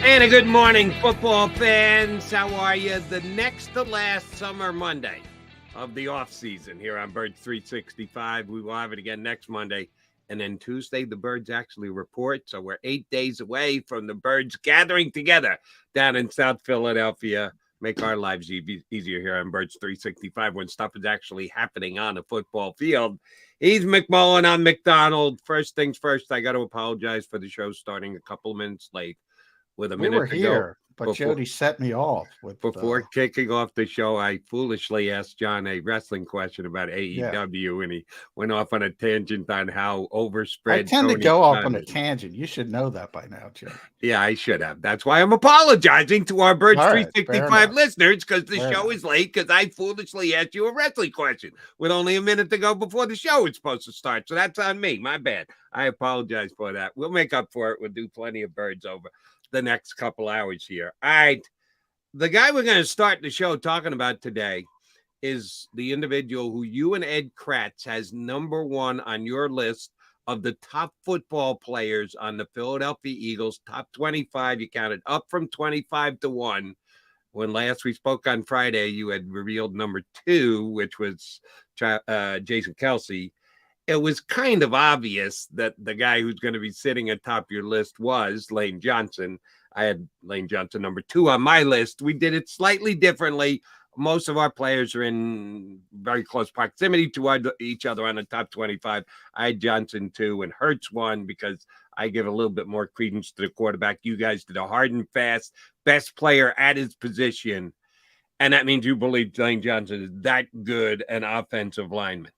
And a good morning, football fans. How are you? The next to last summer Monday of the offseason here on Birds 365. We will have it again next Monday. And then Tuesday, the Birds actually report. So we're 8 days away from the Birds gathering together down in South Philadelphia. Make our lives easier here on Birds 365 when stuff is actually happening on the football field. He's McMullen. I'm McDonald. First things first, I got to apologize for the show starting a couple of minutes late. With a minute to go, but Jody set me off with before kicking off the show. I foolishly asked John a wrestling question about AEW, and he went off on a tangent on how overspread. I tend to go off on a tangent. You should know that by now, Jim. Yeah, I should have. That's why I'm apologizing to our Birds 365 listeners, because the show is late because I foolishly asked you a wrestling question with only a minute to go before the show is supposed to start. So that's on me. My bad. I apologize for that. We'll make up for it. We'll do plenty of Birds over the next couple hours here. All right. The guy we're going to start the show talking about today is the individual who you and Ed Kratz has number one on your list of the top football players on the Philadelphia Eagles, top 25. You counted up from 25 to 1. When last we spoke on Friday, you had revealed number 2, which was Jason Kelce. It was kind of obvious that the guy who's going to be sitting atop your list was Lane Johnson. I had Lane Johnson number 2 on my list. We did it slightly differently. Most of our players are in very close proximity to each other on the top 25. I had Johnson 2 and Hurts 1 because I give a little bit more credence to the quarterback. You guys did a hard and fast best player at his position. And that means you believe Lane Johnson is that good an offensive lineman.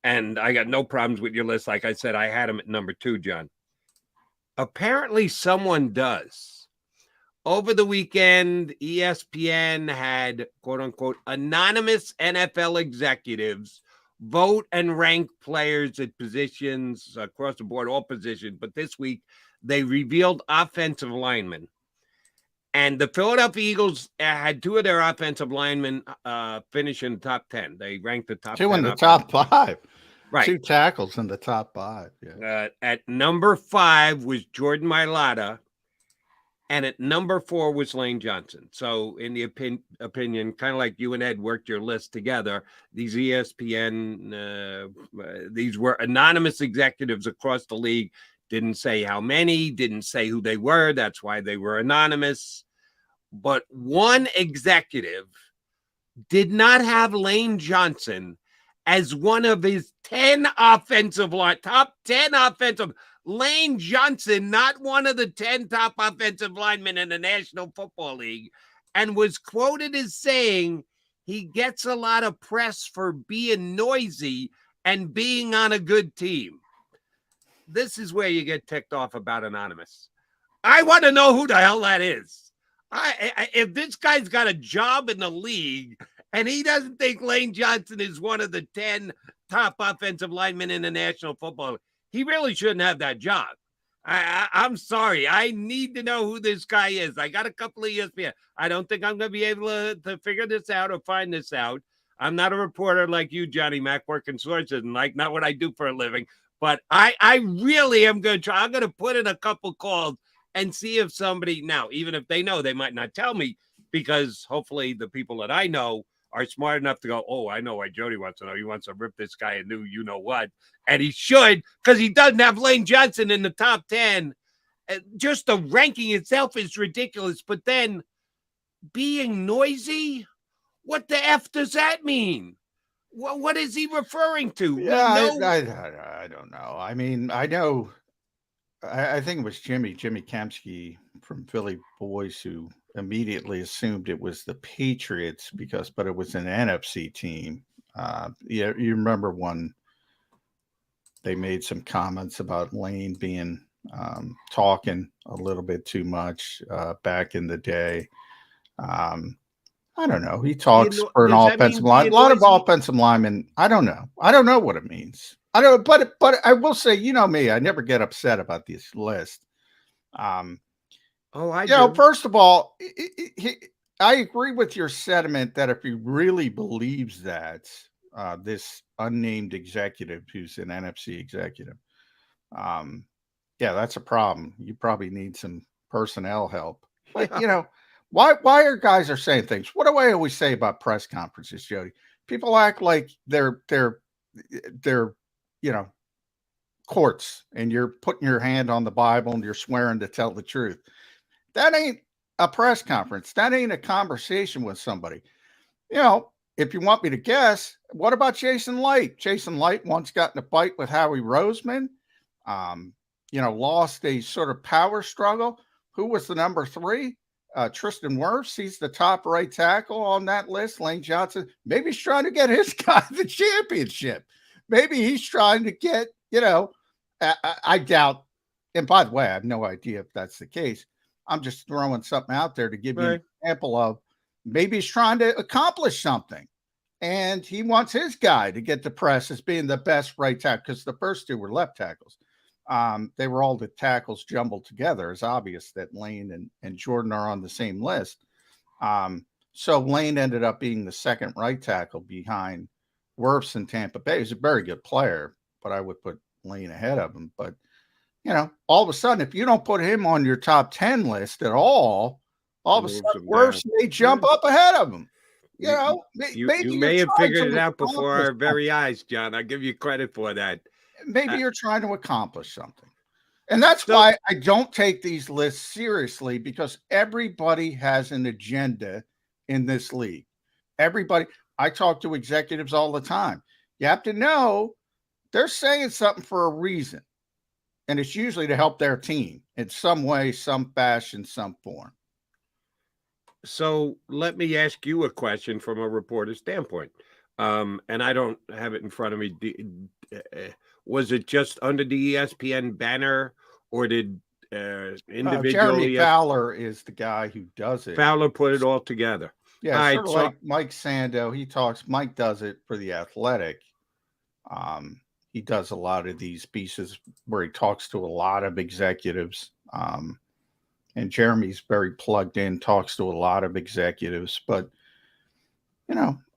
And I got no problems with your list. Like I said, I had him at number 2, John. Apparently someone does. Over the weekend, ESPN had, quote unquote, anonymous NFL executives vote and rank players at positions across the board, all positions. But this week, they revealed offensive linemen. And the Philadelphia Eagles had 2 of their offensive linemen finish in the top 10. They ranked the top 2 10 in the top 5. Right. 2 tackles in the top 5. Yeah. At number 5 was Jordan Mailata. And at number 4 was Lane Johnson. So in the opinion, kind of like you and Ed worked your list together, these ESPN, these were anonymous executives across the league. Didn't say how many, didn't say who they were. That's why they were anonymous. But one executive did not have Lane Johnson as one of his 10 offensive line, top 10 offensive. Lane Johnson, not one of the 10 top offensive linemen in the National Football League, and was quoted as saying he gets a lot of press for being noisy and being on a good team. This is where you get ticked off about anonymous. I want to know who the hell that is. If this guy's got a job in the league and he doesn't think Lane Johnson is one of the 10 top offensive linemen in the National Football League, he really shouldn't have that job. I'm sorry. I need to know who this guy is. I got a couple of ESPN. I don't think I'm going to be able to figure this out or find this out. I'm not a reporter like you, Johnny Mac, working sources and not what I do for a living. But I really am going to try. I'm going to put in a couple calls and see if somebody, now, even if they know, they might not tell me, because hopefully the people that I know are smart enough to go, oh, I know why Jody wants to know. He wants to rip this guy a new you-know-what. And he should, because he doesn't have Lane Johnson in the top 10. Just the ranking itself is ridiculous. But then being noisy, what the F does that mean? What is he referring to? Yeah, I don't know. I mean, I know, I think it was Jimmy Kempski from Philly Boys who immediately assumed it was the Patriots but it was an NFC team. You remember when they made some comments about Lane being talking a little bit too much back in the day. I don't know. He talks for an offensive line. A lot of offensive linemen. I don't know. I don't know what it means. I don't. But I will say, you know me. I never get upset about this list. First of all, I agree with your sentiment that if he really believes that this unnamed executive, who's an NFC executive, yeah, that's a problem. You probably need some personnel help. But Yeah. why are guys are saying things? What do I always say about press conferences, Jody? People act like they're you know courts, and you're putting your hand on the Bible and you're swearing to tell the truth. That ain't a press conference. That ain't a conversation with somebody. If you want me to guess, what about Jason Light? Jason Light once got in a fight with Howie Roseman, lost a sort of power struggle. Who was the number 3? Tristan Wirfs. He's the top right tackle on that list. Lane Johnson. Maybe he's trying to get his guy the championship. Maybe he's trying to get, I doubt. And by the way, I have no idea if that's the case. I'm just throwing something out there to give you an example of maybe he's trying to accomplish something. And he wants his guy to get the press as being the best right tackle, because the first 2 were left tackles. They were all the tackles jumbled together. It's obvious that Lane and Jordan are on the same list. So Lane ended up being the second right tackle behind Wirfs in Tampa Bay. He's a very good player, but I would put Lane ahead of him. But, all of a sudden, if you don't put him on your top 10 list at all of a sudden, Wirfs may jump up ahead of him. You may have figured it out before our very eyes, John. I'll give you credit for that. Maybe you're trying to accomplish something. And that's why I don't take these lists seriously, because everybody has an agenda in this league. Everybody. I talk to executives all the time. You have to know they're saying something for a reason. And it's usually to help their team in some way, some fashion, some form. So let me ask you a question from a reporter standpoint. And I don't have it in front of me. Was it just under the ESPN banner, or did individually? Jeremy Fowler is the guy who does it. Fowler put it all together. Yeah, sort of like Mike Sando. Mike does it for The Athletic. He does a lot of these pieces where he talks to a lot of executives. And Jeremy's very plugged in, talks to a lot of executives. But,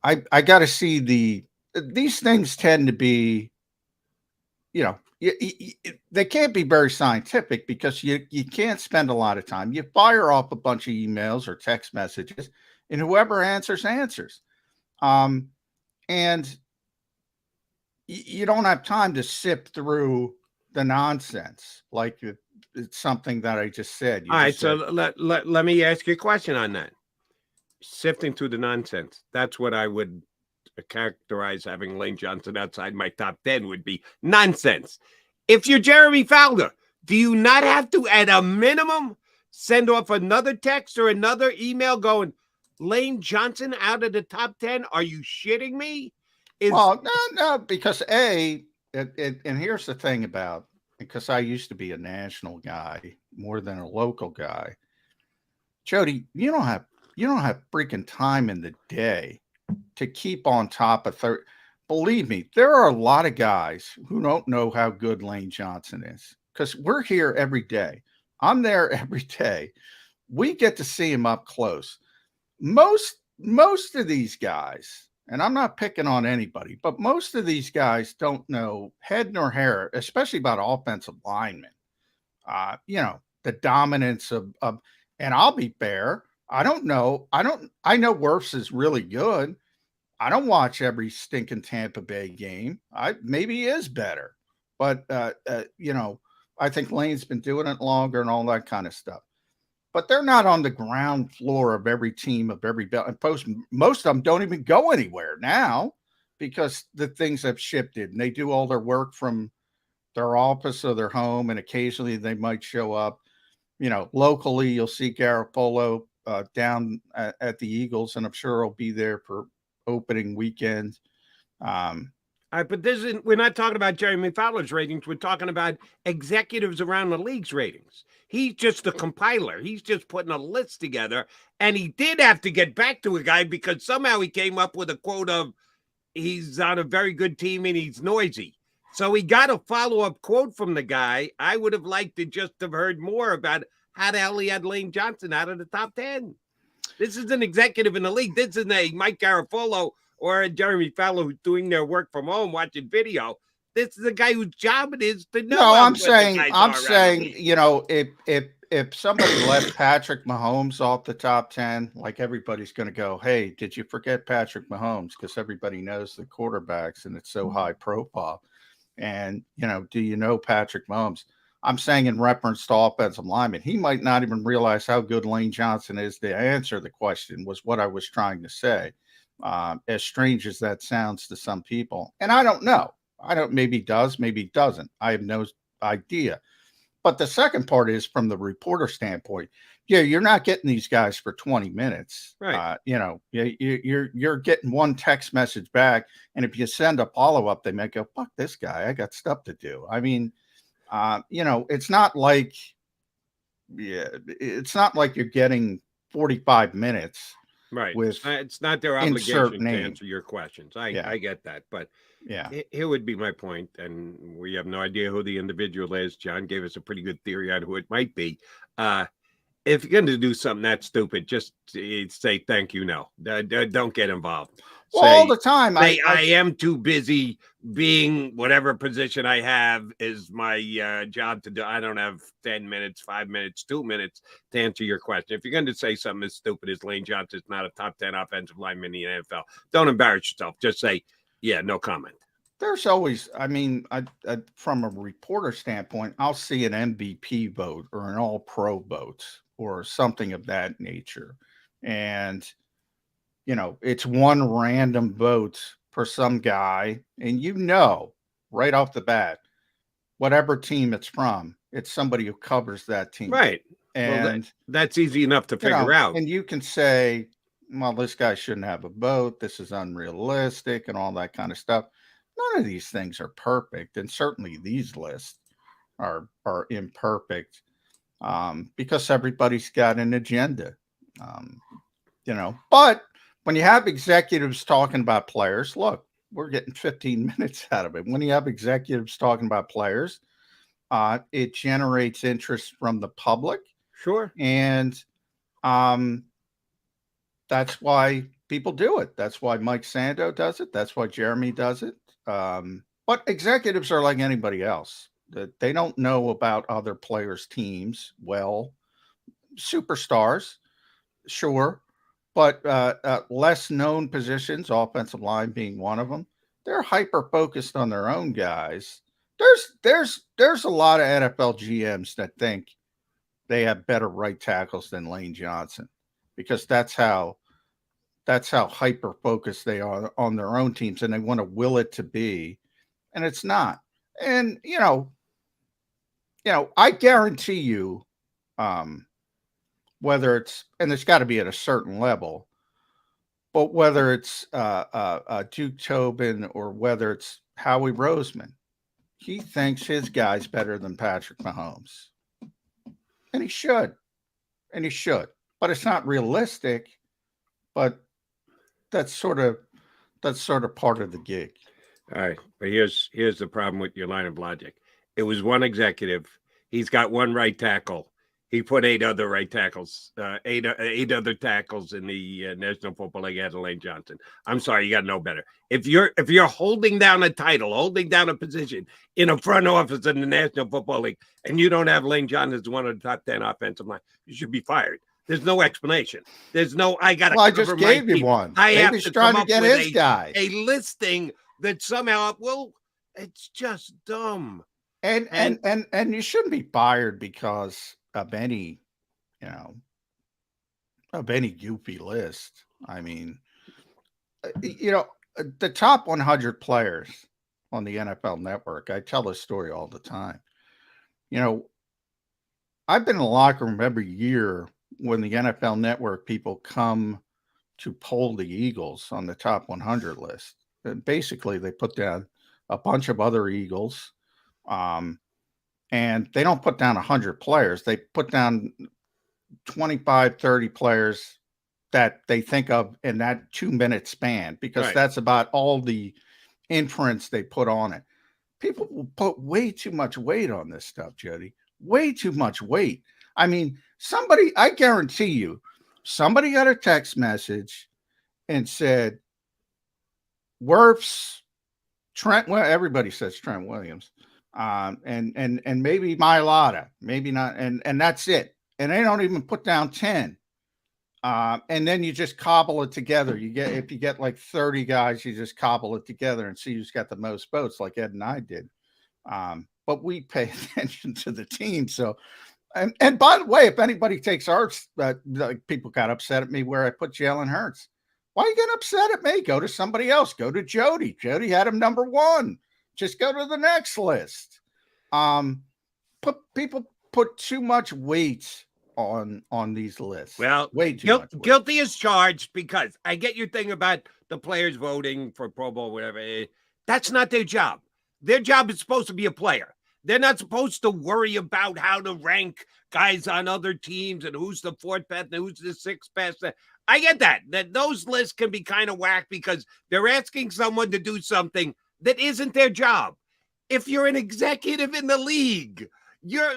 I got to see these things tend to be, they can't be very scientific, because you can't spend a lot of time. You fire off a bunch of emails or text messages, and whoever answers. And you don't have time to sift through the nonsense like it's something that I just said. All right, so let me ask you a question on that. Sifting through the nonsense. That's what I would characterize having Lane Johnson outside my top 10 would be nonsense. If you're Jeremy Fowler, do you not have to, at a minimum, send off another text or another email going, Lane Johnson out of the top 10? Are you shitting me? Well, no, because and here's the thing about, because I used to be a national guy more than a local guy. Jody, you don't have freaking time in the day to keep on top of third. Believe me, there are a lot of guys who don't know how good Lane Johnson is, because we're here every day. I'm there every day. We get to see him up close. Most of these guys, and I'm not picking on anybody, but most of these guys don't know head nor hair, especially about offensive linemen. The dominance of, and I'll be fair. I know Wirfs is really good. I don't watch every stinking Tampa Bay game. Maybe he is better, but I think Lane's been doing it longer and all that kind of stuff. But they're not on the ground floor of every team, of every belt. And most of them don't even go anywhere now, because the things have shifted, and they do all their work from their office or their home. And occasionally they might show up, locally. You'll see Garofalo down at the Eagles, and I'm sure he'll be there for opening weekend. All right, but we're not talking about Jeremy Fowler's ratings. We're talking about executives around the league's ratings. He's just a compiler. He's just putting a list together. And he did have to get back to a guy, because somehow he came up with a quote of, he's on a very good team and he's noisy. So he got a follow-up quote from the guy. I would have liked to just have heard more about how the hell he had Lane Johnson out of the top 10. This is an executive in the league. This isn't a Mike Garofalo or a Jeremy Fowler who's doing their work from home, watching video. This is a guy whose job it is to know. No, I'm saying, if somebody left Patrick Mahomes off the top 10, like everybody's going to go, hey, did you forget Patrick Mahomes? Because everybody knows the quarterbacks and it's so high profile. And, do you know Patrick Mahomes? I'm saying in reference to offensive lineman, he might not even realize how good Lane Johnson is to answer the question, was what I was trying to say. As strange as that sounds to some people. And I don't know. Maybe he does, maybe he doesn't. I have no idea. But the second part is from the reporter standpoint. Yeah, you're not getting these guys for 20 minutes. Right. You're getting one text message back. And if you send a follow-up, they might go, fuck this guy. I got stuff to do. I mean, it's not like you're getting 45 minutes. Right. With it's not their obligation to answer your questions. I get that. But here would be my point, and we have no idea who the individual is. John gave us a pretty good theory on who it might be. If you're going to do something that stupid, just say thank you. No, don't get involved. Well, all the time. I am too busy being whatever position I have is my job to do. I don't have 10 minutes, 5 minutes, 2 minutes to answer your question. If you're going to say something as stupid as Lane Johnson is not a top 10 offensive lineman in the NFL, don't embarrass yourself. Just say, yeah, no comment. There's always, from a reporter standpoint, I'll see an MVP vote or an all-pro vote or something of that nature. And it's one random vote for some guy, and right off the bat, whatever team it's from, it's somebody who covers that team. Right. And well, that's easy enough to figure out. And you can say, well, this guy shouldn't have a vote. This is unrealistic and all that kind of stuff. None of these things are perfect. And certainly these lists are imperfect because everybody's got an agenda, but when you have executives talking about players, look, we're getting 15 minutes out of it. When you have executives talking about players, it generates interest from the public. Sure. And that's why people do it. That's why Mike Sando does it. That's why Jeremy does it. But executives are like anybody else. They don't know about other players' teams. Well, superstars, sure. But less known positions, offensive line being one of them, they're hyper focused on their own guys. There's a lot of NFL GMs that think they have better right tackles than Lane Johnson because that's how hyper focused they are on their own teams, and they want to will it to be, and it's not. And I guarantee you, whether it's, and it's got to be at a certain level, but whether it's Duke Tobin or whether it's Howie Roseman, he thinks his guy's better than Patrick Mahomes. And he should. But it's not realistic, but that's sort of part of the gig. All right. But here's the problem with your line of logic. It was one executive. He's got one right tackle. He put 8 other right tackles, 8 other tackles in the National Football League ahead of Lane Johnson. I'm sorry, you got to know better. If you're holding down a title, holding down a position in a front office in the National Football League, and you don't have Lane Johnson as one of the top 10 offensive line, you should be fired. There's no explanation. There's no. I got to. Well, I just gave you one. I have to trying to get his guy a listing that somehow. Well, it's just dumb. And you shouldn't be fired because of any goofy list. I mean, the top 100 players on the NFL Network. I tell this story all the time. I've been in the locker room every year when the NFL Network people come to poll the Eagles on the top 100 list. And basically, they put down a bunch of other Eagles. And they don't put down 100 players. They put down 25, 30 players that they think of in that 2-minute span, because that's about all the inference they put on it. People will put way too much weight on this stuff, Jody. Way too much weight. I mean, I guarantee you, somebody got a text message and said, Wirfs, Trent, well, everybody says Trent Williams. And maybe Mailata, maybe not, and that's it. and they don't even put down 10. And then you just cobble it together. If you get like 30 guys, you just cobble it together and see who's got the most votes, like Ed and I did. But we pay attention to the team. So, and by the way, if anybody takes ours, like people got upset at me where I put Jalen Hurts. Why you get upset at me? Go to somebody else. Go to Jody. Jody had him number 1. Just go to the next list. People put too much weight on these lists. Well, way too much weight. Guilty as charged, because I get your thing about the players voting for Pro Bowl, whatever. That's not their job. Their job is supposed to be a player. They're not supposed to worry about how to rank guys on other teams and who's the 4th best and who's the 6th best. I get that those lists can be kind of whack because they're asking someone to do something that isn't their job. If you're an executive in the league, your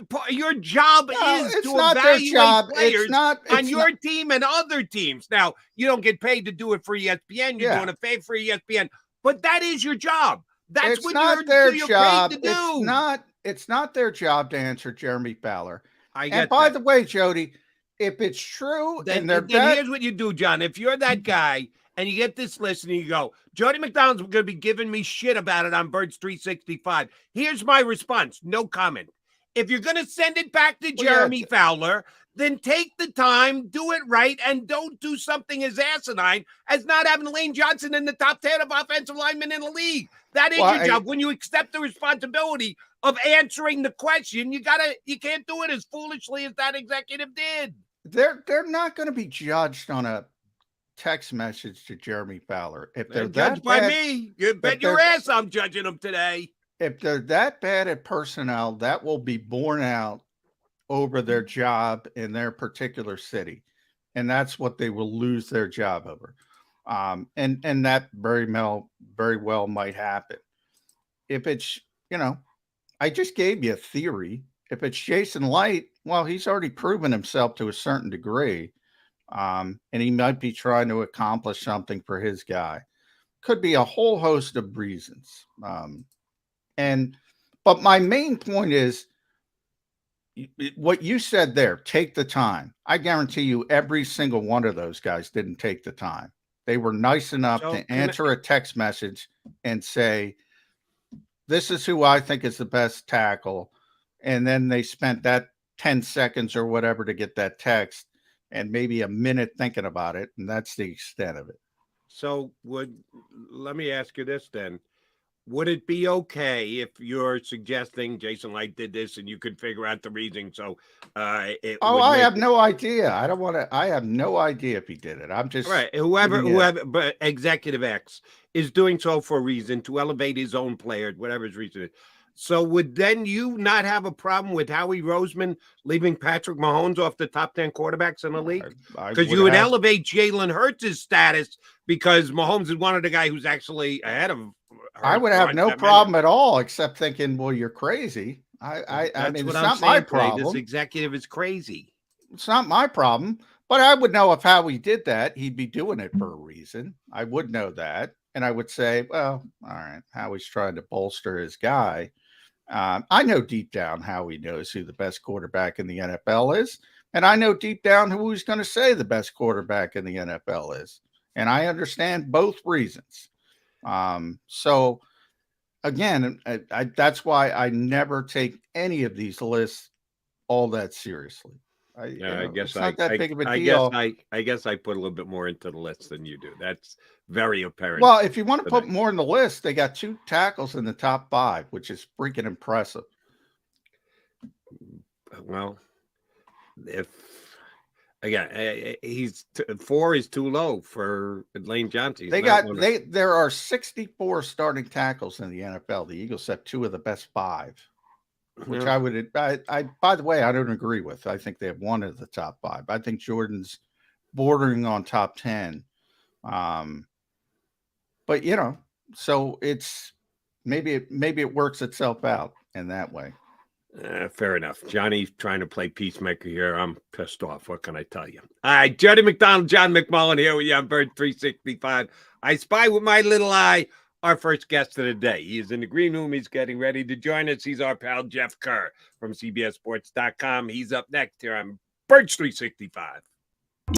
job is to evaluate players on your team and other teams. Now, you don't get paid to do it for ESPN. You're doing a favor for ESPN, but that is your job. That's what you're paid to do. It's not their job to answer Jeremy Fowler. And by the way, Jody, if it's true, then here's what you do, John. If you're that guy and you get this list and you go, Jody McDonald's going to be giving me shit about it on Birds 365. Here's my response. No comment. If you're going to send it back to Jeremy Fowler, then take the time, do it right, and don't do something as asinine as not having Lane Johnson in the top 10 of offensive linemen in the league. That is your job. When you accept the responsibility of answering the question, you can't do it as foolishly as that executive did. They're not going to be judged on a text message to Jeremy Fowler. If they're judged by me, you bet your ass I'm judging them today. If they're that bad at personnel, that will be borne out over their job in their particular city. And that's what they will lose their job over. And that very well might happen. If it's, I just gave you a theory. If it's Jason Light, well, he's already proven himself to a certain degree. And he might be trying to accomplish something for his guy. Could be a whole host of reasons. But my main point is what you said there, take the time. I guarantee you every single one of those guys didn't take the time. They were nice enough to answer a text message and say, this is who I think is the best tackle. And then they spent that 10 seconds or whatever to get that text and maybe a minute thinking about it. And that's the extent of it. So let me ask you this then. Would it be okay if you're suggesting Jason Light did this and you could figure out the reason? So, I have no idea. I have no idea if he did it. I'm just right. Whoever, but Executive X is doing so for a reason to elevate his own player, whatever his reason is. So would then you not have a problem with Howie Roseman leaving Patrick Mahomes off the top 10 quarterbacks in the league? Because you would elevate Jalen Hurts' status because Mahomes is one of the guy who's actually ahead of Hurts. I would have no problem at all, except thinking, well, you're crazy. I mean, it's not my problem. This executive is crazy. It's not my problem. But I would know if Howie did that, he'd be doing it for a reason. I would know that. And I would say, well, all right, Howie's trying to bolster his guy. I know deep down Howie knows who the best quarterback in the NFL is. And I know deep down who he's going to say the best quarterback in the NFL is. And I understand both reasons. So again, that's why I never take any of these lists all that seriously. I guess it's not that big of a deal. I guess I put a little bit more into the list than you do. That's very apparent. Well, if you want to put more in the list, they got 2 tackles in the top 5, which is freaking impressive. Well, if again, 4 is too low for Lane Johnson. There are 64 starting tackles in the NFL. The Eagles have 2 of the best 5. Which I by the way, I don't agree with. I think they have 1 of the top 5. I think Jordan's bordering on top 10. But so it's maybe it works itself out in that way. Fair enough. Johnny's trying to play peacemaker here. I'm pissed off. What can I tell you? All right, Jody McDonald, John McMullen here with you on Bird 365. I spy with my little eye our first guest of the day. He is in the green room. He's getting ready to join us. He's our pal Jeff Kerr from CBSSports.com. He's up next here on Birds 365.